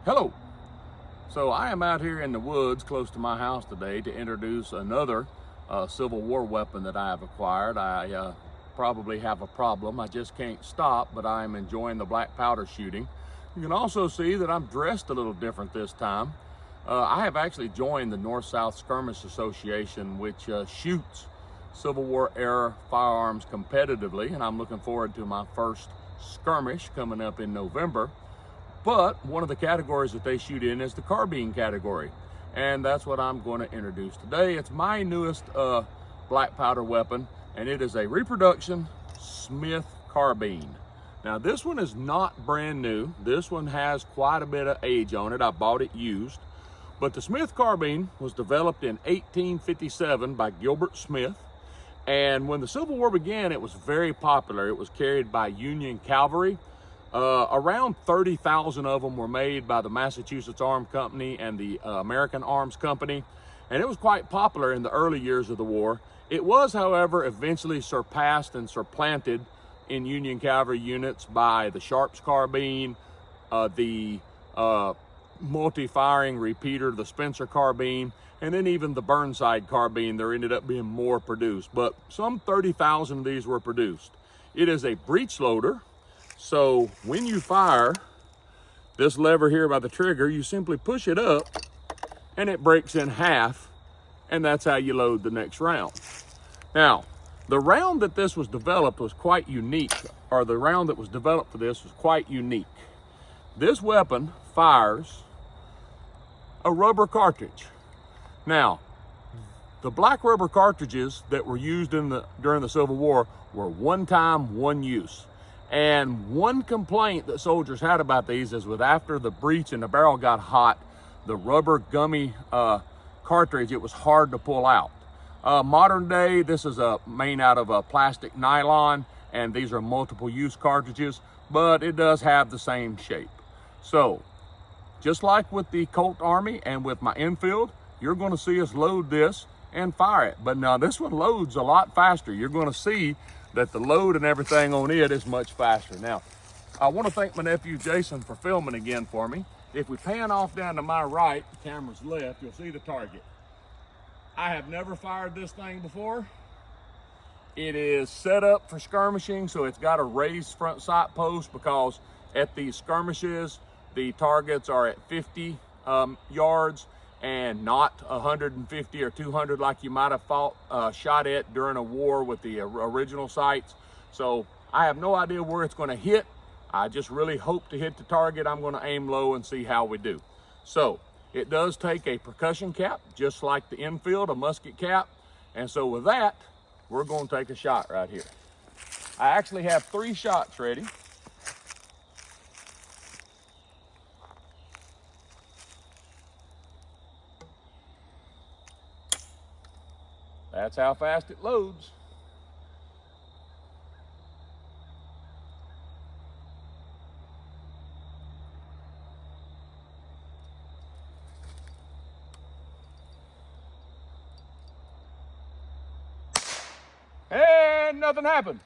Hello. So I am out here in the woods close to my house today to introduce another Civil War weapon that I have acquired. I probably have a problem. I just can't stop, but I am enjoying the black powder shooting. You can also see that I'm dressed a little different this time. I have actually joined the North-South Skirmish Association, which shoots Civil War era firearms competitively, and I'm looking forward to my first skirmish coming up in November. But one of the categories that they shoot in is the carbine category, and that's what I'm going to introduce today. It's my newest black powder weapon, and it is a reproduction Smith Carbine. Now this one is not brand new. This one has quite a bit of age on it. I bought it used. But the Smith Carbine was developed in 1857 by Gilbert Smith. And when the Civil War began, it was very popular. It was carried by Union cavalry. Around 30,000 of them were made by the Massachusetts Arms Company and the American Arms Company, and it was quite popular in the early years of the war. It was, however, eventually surpassed and supplanted in Union cavalry units by the Sharps carbine, the multi-firing repeater, the Spencer carbine, and then even the Burnside carbine. There ended up being more produced, but some 30,000 of these were produced. It is a breech loader. So when you fire this lever here by the trigger, you simply push it up and it breaks in half, and that's how you load the next round. Now, the round that this was developed was quite unique, or the round that was developed for this was quite unique. This weapon fires a rubber cartridge. Now, the black rubber cartridges that were used during the Civil War were one time, one use. And one complaint that soldiers had about these is after the breech and the barrel got hot, the rubber gummy cartridge, it was hard to pull out. Modern day, this is made out of a plastic nylon, and these are multiple use cartridges, but it does have the same shape. So, just like with the Colt Army and with my Enfield, you're going to see us load this and fire it. But now this one loads a lot faster. You're going to see that the load and everything on it is much faster. Now, I want to thank my nephew Jason for filming again for me. If we pan off down to my right, the camera's left, you'll see the target. I have never fired this thing before. It is set up for skirmishing, so it's got a raised front sight post, because at these skirmishes, the targets are at 50 yards and not 150 or 200 like you might have shot at during a war with the original sights. So I have no idea where it's going to hit. I just really hope to hit the target. I'm going to aim low and see how we do. So it does take a percussion cap, just like the Enfield, a musket cap. And so with that, we're going to take a shot right here. I actually have 3 shots ready. That's how fast it loads. And nothing happened.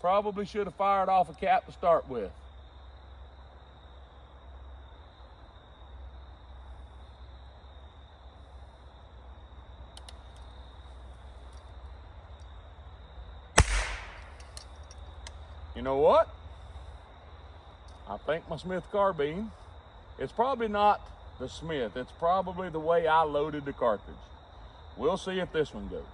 Probably should have fired off a cap to start with. You know what? I think my Smith carbine, it's probably not the Smith. It's probably the way I loaded the cartridge. We'll see if this one goes.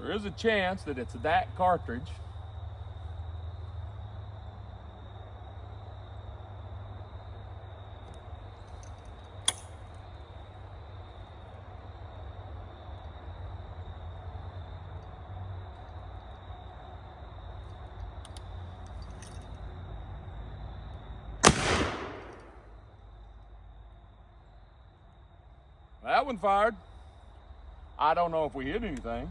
There is a chance that it's that cartridge. That one fired. I don't know if we hit anything.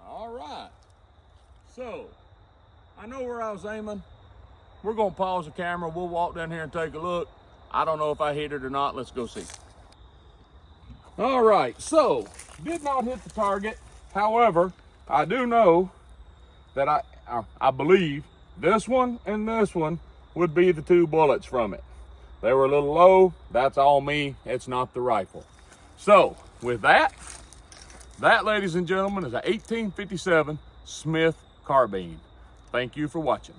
All right. So, I know where I was aiming. We're gonna pause the camera. We'll walk down here and take a look. I don't know if I hit it or not. Let's go see. All right, so did not hit the target. However, I do know that I believe this one and this one would be the 2 bullets from it. They were a little low. That's all me. It's not the rifle. So with that, ladies and gentlemen, is an 1857 Smith Carbine. Thank you for watching.